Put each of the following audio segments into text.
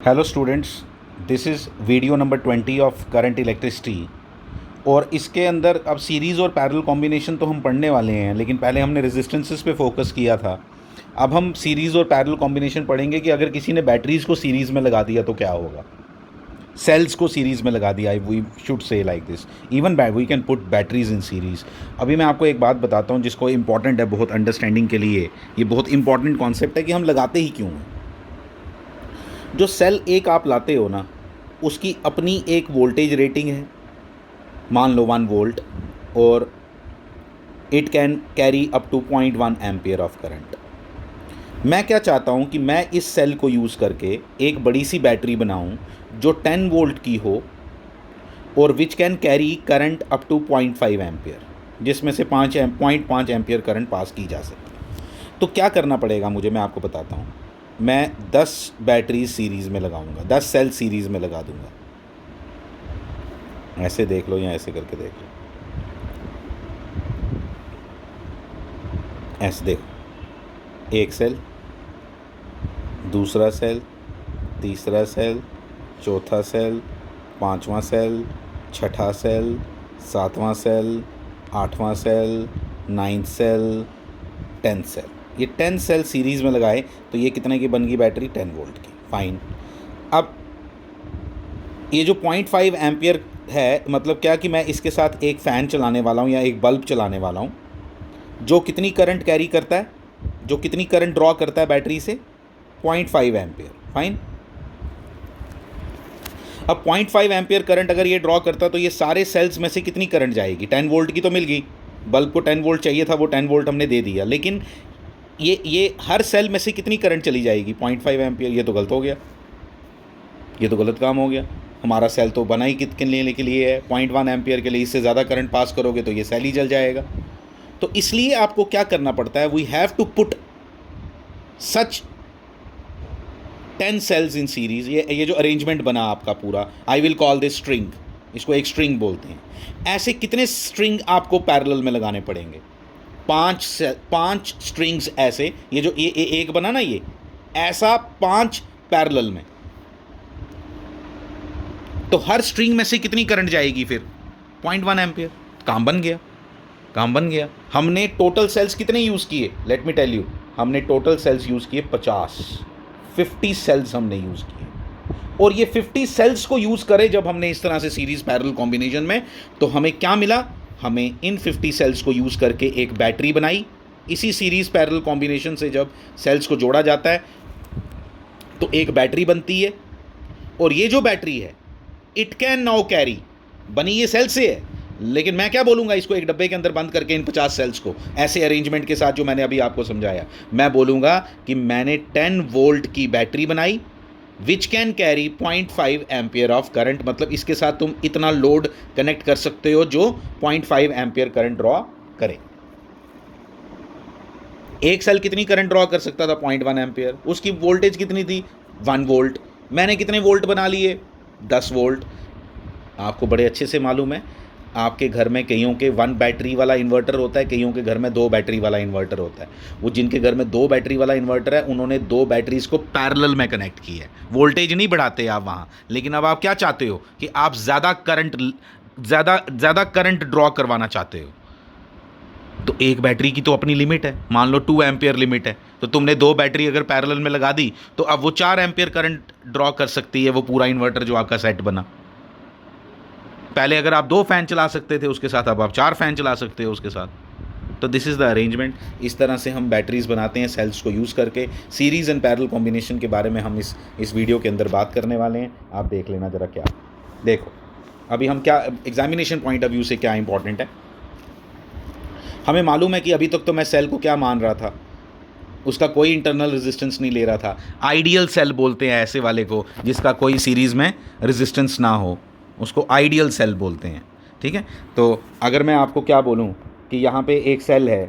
Hello students, this is video number 20 of current electricity. और इसके अंदर अब सीरीज़ और पैरेलल कॉम्बिनेशन तो हम पढ़ने वाले हैं, लेकिन पहले हमने रेजिस्टेंसेस पे फोकस किया था। अब हम सीरीज़ और पैरेलल कॉम्बिनेशन पढ़ेंगे कि अगर किसी ने बैटरीज़ को सीरीज़ में लगा दिया तो क्या होगा। सेल्स को सीरीज़ में लगा दिया, we should say like this, even we can put batteries in series. अभी मैं आपको एक बात बताता हूँ जिसको इंपॉर्टेंट है बहुत अंडरस्टैंडिंग के लिए। ये बहुत इंपॉर्टेंट कॉन्सेप्ट है कि हम लगाते ही क्यों हैं। जो सेल एक आप लाते हो ना, उसकी अपनी एक वोल्टेज रेटिंग है, मान लो 1 वोल्ट, और it can carry up to 0.1 ampere of current. मैं क्या चाहता हूँ कि मैं इस सेल को यूज़ करके एक बड़ी सी बैटरी बनाऊँ जो 10 वोल्ट की हो और which can carry current up to 0.5 ampere, जिसमें से 0.5 एम्पियर करंट पास की जा सकती है। तो क्या करना पड़ेगा मुझे, मैं आपको बताता हूँ। मैं 10 बैटरी सीरीज़ में लगाऊंगा, 10 सेल सीरीज़ में लगा दूंगा। ऐसे देख लो या ऐसे करके देख लो, ऐसे देखो। एक सेल, दूसरा सेल, तीसरा सेल, चौथा सेल, पांचवा सेल, छठा सेल, सातवां सेल, आठवां cell, 9th cell, 10th cell. ये 10 सेल सीरीज़ में लगाए तो ये कितने की बन गई बैटरी? 10 वोल्ट की। फाइन। अब ये जो 0.5 एम्पियर है, मतलब क्या कि मैं इसके साथ एक फ़ैन चलाने वाला हूँ या एक बल्ब चलाने वाला हूँ जो कितनी करंट कैरी करता है, जो कितनी करंट ड्रॉ करता है बैटरी से? 0.5 एम्पियर। फाइन। अब 0.5 एम्पियर करंट अगर ये ड्रॉ करता तो ये सारे सेल्स में से कितनी करंट जाएगी? 10 वोल्ट की तो मिल गई। बल्ब को 10 वोल्ट चाहिए था, वो 10 वोल्ट हमने दे दिया, लेकिन ये हर सेल में से कितनी करंट चली जाएगी? 0.5 एम्पियर। ये तो गलत हो गया, ये तो गलत काम हो गया। हमारा सेल तो बना ही कितने के लिए है? 0.1 एम्पियर के लिए। इससे ज़्यादा करंट पास करोगे तो ये सेल ही जल जाएगा। तो इसलिए आपको क्या करना पड़ता है? We have to put such 10 cells in series. ये जो अरेंजमेंट बना आपका पूरा, I will call this string, इसको एक स्ट्रिंग बोलते हैं। ऐसे कितने स्ट्रिंग आपको पैरेलल में लगाने पड़ेंगे? 5 स्ट्रिंग्स ऐसे। ये जो ये एक बना ना, ये ऐसा 5 पैरेलल में। तो हर स्ट्रिंग में से कितनी करंट जाएगी फिर? 0.1 एम्पियर। काम बन गया, काम बन गया। हमने टोटल सेल्स कितने यूज़ किए? लेट मी टेल यू, हमने टोटल सेल्स यूज़ किए 50 सेल्स हमने यूज़ किए। और ये 50 सेल्स को यूज़ करें जब हमने इस तरह से सीरीज पैरेलल कॉम्बिनेशन में, तो हमें क्या मिला? हमें इन 50 सेल्स को यूज़ करके एक बैटरी बनाई। इसी सीरीज पैरेलल कॉम्बिनेशन से जब सेल्स को जोड़ा जाता है तो एक बैटरी बनती है। और ये जो बैटरी है, इट कैन नाउ कैरी, बनी ये सेल से है, लेकिन मैं क्या बोलूँगा इसको एक डब्बे के अंदर बंद करके इन 50 सेल्स को ऐसे अरेंजमेंट के साथ जो मैंने अभी आपको समझाया, मैं बोलूँगा कि मैंने 10 वोल्ट की बैटरी बनाई विच can carry 0.5 ampere of current. मतलब इसके साथ तुम इतना लोड कनेक्ट कर सकते हो जो 0.5 एम्पियर करंट ड्रॉ करे। एक सेल कितनी करंट ड्रॉ कर सकता था? 0.1 एम्पियर। उसकी वोल्टेज कितनी थी? 1 वोल्ट। मैंने कितने वोल्ट बना लिए? 10 वोल्ट। आपको बड़े अच्छे से मालूम है, आपके घर में कईयों के 1 बैटरी वाला इन्वर्टर होता है, कईयों के घर में 2 बैटरी वाला इन्वर्टर होता है। वो जिनके घर में 2 बैटरी वाला इन्वर्टर है, उन्होंने 2 बैटरीज को पैरेलल में कनेक्ट की है। वोल्टेज नहीं बढ़ाते आप वहाँ, लेकिन अब आप क्या चाहते हो कि आप ज़्यादा करंट ड्रॉ करवाना चाहते हो। तो एक बैटरी की तो अपनी लिमिट है, मान लो 2 एम्पियर लिमिट है, तो तुमने 2 बैटरी अगर पैरेलल में लगा दी तो अब वो 4 एम्पियर करंट ड्रॉ कर सकती है, वो पूरा इन्वर्टर जो आपका सेट बना। पहले अगर आप 2 फैन चला सकते थे उसके साथ, अब आप 4 फैन चला सकते हो उसके साथ। तो दिस इज़ द अरेंजमेंट। इस तरह से हम बैटरीज बनाते हैं सेल्स को यूज़ करके। सीरीज़ एंड पैरेलल कॉम्बिनेशन के बारे में हम इस वीडियो के अंदर बात करने वाले हैं। आप देख लेना ज़रा। क्या देखो, अभी हम क्या एग्जामिनेशन पॉइंट ऑफ व्यू से क्या इंपॉर्टेंट है, हमें मालूम है कि अभी तक तो मैं सेल को क्या मान रहा था, उसका कोई इंटरनल रेजिस्टेंस नहीं ले रहा था। आइडियल सेल बोलते हैं ऐसे वाले को जिसका कोई सीरीज़ में रेजिस्टेंस ना हो, उसको आइडियल सेल बोलते हैं। ठीक है। तो अगर मैं आपको क्या बोलूं कि यहाँ पे एक सेल है,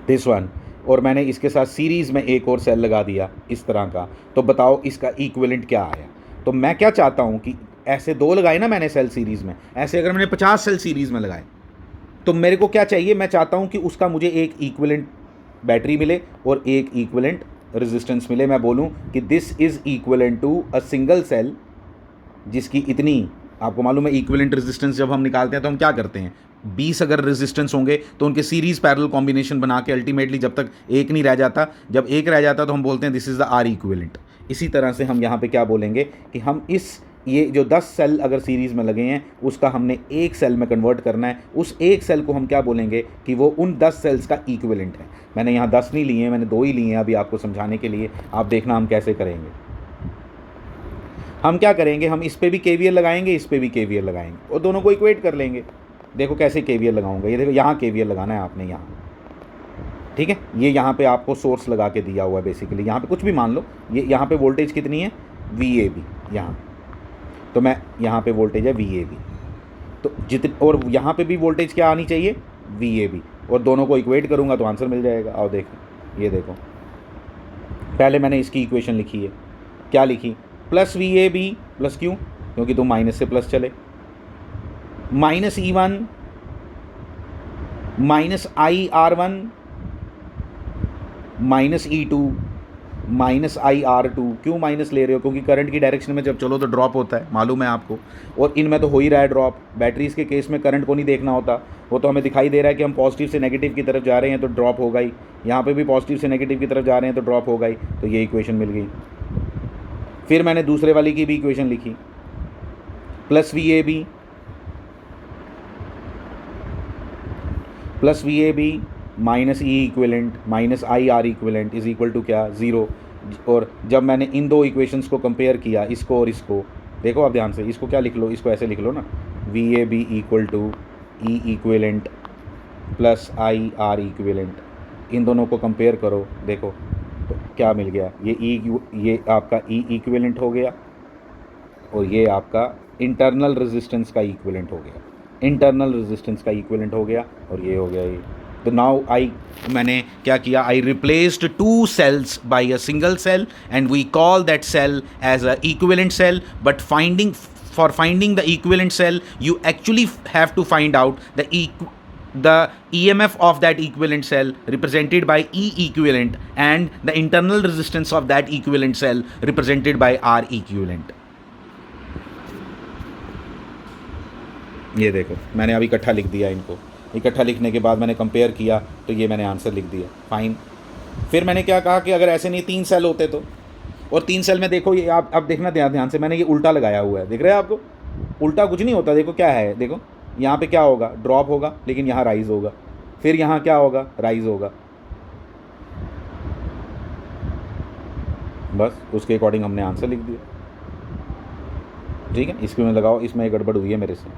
दिस वन, और मैंने इसके साथ सीरीज़ में एक और सेल लगा दिया इस तरह का, तो बताओ इसका इक्विवेलेंट क्या आया? तो मैं क्या चाहता हूँ कि ऐसे 2 लगाए ना मैंने सेल सीरीज़ में, ऐसे अगर मैंने 50 सेल सीरीज़ में लगाए तो मेरे को क्या चाहिए? मैं चाहता हूँ कि उसका मुझे एक इक्विवेलेंट बैटरी मिले और एक इक्विवेलेंट रेजिस्टेंस मिले, मैं बोलूँ कि this is equivalent to a single cell जिसकी इतनी, आपको मालूम है इक्विवेलेंट रेजिस्टेंस जब हम निकालते हैं तो हम क्या करते हैं, 20 अगर रेजिस्टेंस होंगे तो उनके सीरीज पैरेलल कॉम्बिनेशन बना के अल्टीमेटली जब तक एक नहीं रह जाता, जब एक रह जाता तो हम बोलते हैं this is the R equivalent. इसी तरह से हम यहाँ पे क्या बोलेंगे कि हम इस ये जो 10 सेल अगर सीरीज़ में लगे हैं उसका हमने एक सेल में कन्वर्ट करना है, उस एक सेल को हम क्या बोलेंगे कि वो उन 10 सेल्स का इक्विवेलेंट है। मैंने यहाँ 10 नहीं लिए हैं, मैंने 2 ही लिए हैं अभी आपको समझाने के लिए, आप देखना हम कैसे करेंगे। हम क्या करेंगे, हम इस पे भी केवीएल लगाएंगे, इस पे भी केवीएल लगाएंगे और दोनों को इक्वेट कर लेंगे। देखो कैसे केवीएल लगाऊंगा, ये देखो यहाँ केवीएल लगाना है आपने यहाँ, ठीक है। ये यहाँ पे आपको सोर्स लगा के दिया हुआ है बेसिकली, यहाँ पे कुछ भी मान लो, ये यहाँ पे वोल्टेज कितनी है VAB यहाँ, तो मैं यहाँ पे वोल्टेज है VAB, तो जितने और यहाँ पे भी वोल्टेज क्या आनी चाहिए VAB, और दोनों को इक्वेट करूँगा तो आंसर मिल जाएगा। और देखो ये देखो, पहले मैंने इसकी इक्वेशन लिखी है, क्या लिखी, प्लस VAB प्लस क्यों, क्योंकि तुम माइनस से प्लस चले, minus E1 minus IR1 minus E2 minus IR2। क्यों माइनस ले रहे हो, क्योंकि करंट की डायरेक्शन में जब चलो तो ड्रॉप होता है, मालूम है आपको, और इनमें तो हो ही रहा है ड्रॉप। बैटरीज़ के केस में करंट को नहीं देखना होता, वो तो हमें दिखाई दे रहा है कि हम पॉजिटिव से नेगेटिव की तरफ जा रहे हैं तो ड्रॉप होगा ही, यहाँ पे भी पॉजिटिव से नेगेटिव की तरफ जा रहे हैं तो ड्रॉप होगा ही, तो ये इक्वेशन मिल गई। फिर मैंने दूसरे वाली की भी इक्वेशन लिखी, plus VAB minus E equivalent minus IR equivalent is equal to क्या, 0। और जब मैंने इन दो इक्वेशंस को कंपेयर किया, इसको और इसको, देखो आप ध्यान से, इसको क्या लिख लो, इसको ऐसे लिख लो ना, VAB equal to E equivalent plus IR equivalent, इन दोनों को कंपेयर करो, देखो तो क्या मिल गया, ये आपका E इक्विवेलेंट हो गया और ये आपका इंटरनल रेजिस्टेंस का इक्विवेलेंट हो गया, इंटरनल रेजिस्टेंस का इक्विवेलेंट हो गया, और ये हो गया ये। तो नाउ मैंने क्या किया, I replaced 2 cells by a single cell and we call that cell as a equivalent cell, but for finding the equivalent cell you actually have to find out the EMF of that equivalent cell represented by E equivalent and the internal resistance of that equivalent cell represented by R equivalent। ये देखो मैंने अभी इकट्ठा लिख दिया, इनको इकट्ठा लिखने के बाद मैंने कंपेयर किया तो ये मैंने आंसर लिख दिया, फाइन। फिर मैंने क्या कहा कि अगर ऐसे नहीं 3 सेल होते तो, और 3 सेल में देखो ये आप अब देखना ध्यान से, मैंने ये उल्टा लगाया हुआ है, दिख रहा है आपको, उल्टा कुछ नहीं होता, देखो क्या है, देखो यहाँ पे क्या होगा, ड्रॉप होगा लेकिन यहाँ राइज होगा, फिर यहाँ क्या होगा, राइज होगा, बस उसके अकॉर्डिंग हमने आंसर लिख दिया, ठीक है। इसमें लगाओ, इसमें गड़बड़ हुई है मेरे से,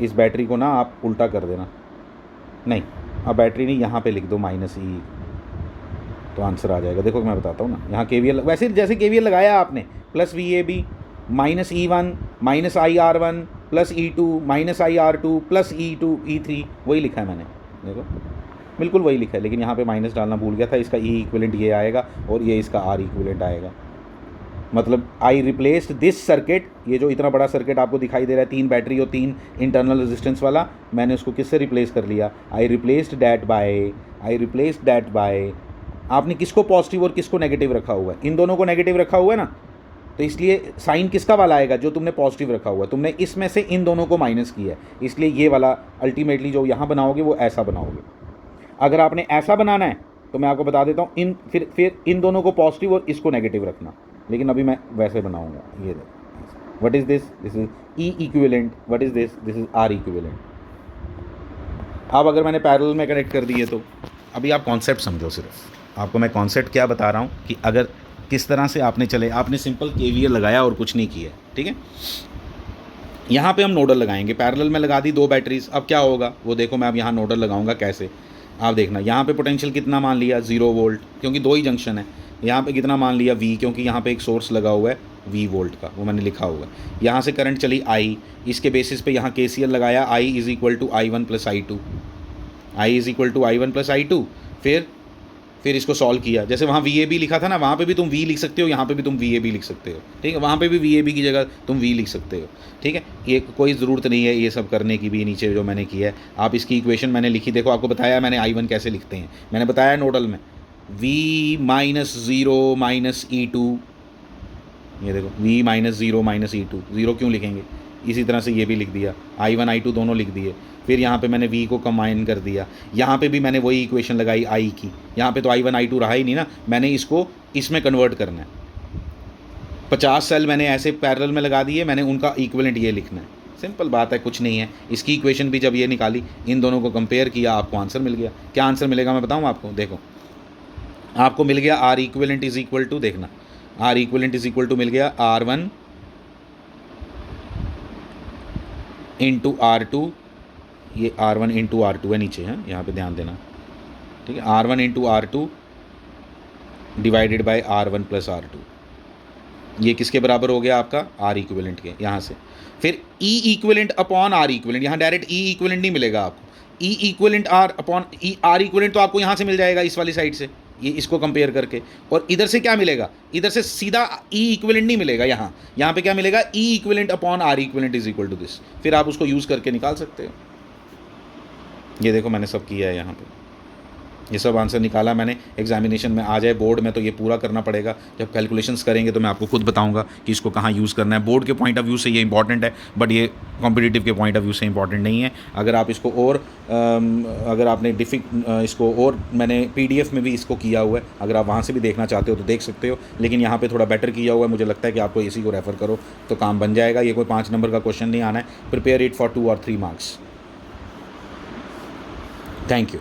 इस बैटरी को ना आप उल्टा कर देना, नहीं अब बैटरी नहीं, यहाँ पे लिख दो -E, तो आंसर आ जाएगा। देखो मैं बताता हूँ ना, यहाँ KVL वैसे जैसे KVL लगाया आपने, plus VAB minus E1 minus IR1 plus E2 minus IR2 plus E2 E3, वही लिखा है मैंने, देखो बिल्कुल वही लिखा है, लेकिन यहाँ पे माइनस डालना भूल गया था। इसका E इक्विवेलेंट ये आएगा और ये इसका R इक्विवेलेंट आएगा। मतलब आई रिप्लेस्ड दिस सर्किट, ये जो इतना बड़ा सर्किट आपको दिखाई दे रहा है, 3 बैटरी और 3 इंटरनल रेजिस्टेंस वाला, मैंने उसको किससे रिप्लेस कर लिया, आई रिप्लेस्ड दैट बाय, आपने किसको पॉजिटिव और किसको नेगेटिव रखा हुआ है, इन दोनों को नेगेटिव रखा हुआ है ना, तो इसलिए साइन किसका वाला आएगा, जो तुमने पॉजिटिव रखा हुआ है, तुमने इसमें से इन दोनों को माइनस किया है, इसलिए ये वाला अल्टीमेटली जो यहाँ बनाओगे वो ऐसा बनाओगे। अगर आपने ऐसा बनाना है तो मैं आपको बता देता हूँ, फिर इन दोनों को पॉजिटिव और इसको नेगेटिव रखना, लेकिन अभी मैं वैसे बनाऊंगा। ये देखो, what is this, this is E equivalent, what is this, this is R equivalent. अब अगर मैंने पैरेलल में कनेक्ट कर दिए तो अभी आप कॉन्सेप्ट समझो, सिर्फ आपको मैं कॉन्सेप्ट क्या बता रहा हूँ कि अगर किस तरह से आपने चले, आपने सिंपल KVL लगाया और कुछ नहीं किया, ठीक है। यहाँ पे हम नोडल लगाएंगे, पैरेलल में लगा दी 2 बैटरीज, अब क्या होगा वो देखो, मैं अब यहाँ नोडल लगाऊंगा कैसे, आप देखना। यहाँ पे पोटेंशियल कितना मान लिया, 0 वोल्ट, क्योंकि 2 ही जंक्शन है। यहाँ पे कितना मान लिया, V, क्योंकि यहाँ पे एक सोर्स लगा हुआ है V वोल्ट का, वो मैंने लिखा हुआ है। यहाँ से करंट चली I, इसके बेसिस पे यहाँ KCL लगाया, I is equal to I1 plus I2, I is equal to I1 plus I2। फिर इसको सॉल्व किया, जैसे वहाँ VAB लिखा था ना, वहाँ पे भी तुम V लिख सकते हो, यहाँ पे भी तुम VAB लिख सकते हो, ठीक है। वहाँ पे भी VAB की जगह तुम V लिख सकते हो, ठीक है। ये कोई ज़रूरत नहीं है ये सब करने की भी, नीचे जो मैंने किया है, आप इसकी इक्वेशन मैंने लिखी, देखो आपको बताया मैंने I1 कैसे लिखते हैं, मैंने बताया नोडल में, v minus zero minus E two, ये देखो v minus zero minus E two, zero क्यों लिखेंगे, इसी तरह से ये भी लिख दिया, i1 i2 दोनों लिख दिए। फिर यहाँ पे मैंने v को कंबाइन कर दिया, यहाँ पे भी मैंने वही इक्वेशन लगाई i की, यहाँ पे तो i1 i2 रहा ही नहीं ना, मैंने इसको इसमें कन्वर्ट करना है। 50 सेल मैंने ऐसे पैरेलल में लगा दिए, मैंने उनका इक्विवेलेंट ये लिखना है। सिंपल बात है, कुछ नहीं है। इसकी इक्वेशन भी जब ये निकाली, इन दोनों को कंपेयर किया, आपको आंसर मिल गया। क्या आंसर मिलेगा मैं बताऊँ आपको, देखो आपको मिल गया R equivalent is equal to, देखना R equivalent is equal to मिल गया R1 इंटू R2, ये R1 इंटू R2 है नीचे, है यहाँ पे ध्यान देना, ठीक है। R1 into R2 divided by R1 plus R2, ये किसके बराबर हो गया आपका, आर इक्विवेलेंट के, यहाँ से। फिर E equivalent upon R equivalent, यहाँ डायरेक्ट ई इक्विवेलेंट नहीं मिलेगा आपको, E equivalent R upon E, R equivalent तो आपको यहाँ से मिल जाएगा इस वाली साइड से, ये इसको कंपेयर करके। और इधर से क्या मिलेगा, इधर से सीधा ई इक्विवेलेंट नहीं मिलेगा, यहाँ पे क्या मिलेगा, E equivalent upon R equivalent is equal to this. फिर आप उसको यूज़ करके निकाल सकते हो। ये देखो मैंने सब किया है यहाँ पे, ये सब आंसर निकाला मैंने। एग्जामिनेशन में आ जाए बोर्ड में तो ये पूरा करना पड़ेगा। जब कैलकुलेशंस करेंगे तो मैं आपको खुद बताऊंगा कि इसको कहाँ यूज़ करना है। बोर्ड के पॉइंट ऑफ व्यू से ये इंपॉर्टेंट है, बट ये कॉम्पिटिटिव के पॉइंट ऑफ व्यू से इंपॉर्टेंट नहीं है। अगर आप इसको और अगर आपने इसको और मैंने PDF में भी इसको किया हुआ है, अगर आप वहाँ से भी देखना चाहते हो तो देख सकते हो, लेकिन यहाँ पर थोड़ा बेटर किया हुआ है। मुझे लगता है कि आपको इसी को रेफ़र करो तो काम बन जाएगा। ये कोई 5 नंबर का क्वेश्चन नहीं आना है। प्रिपेयर इट फॉर 2 और 3 मार्क्स। Thank you.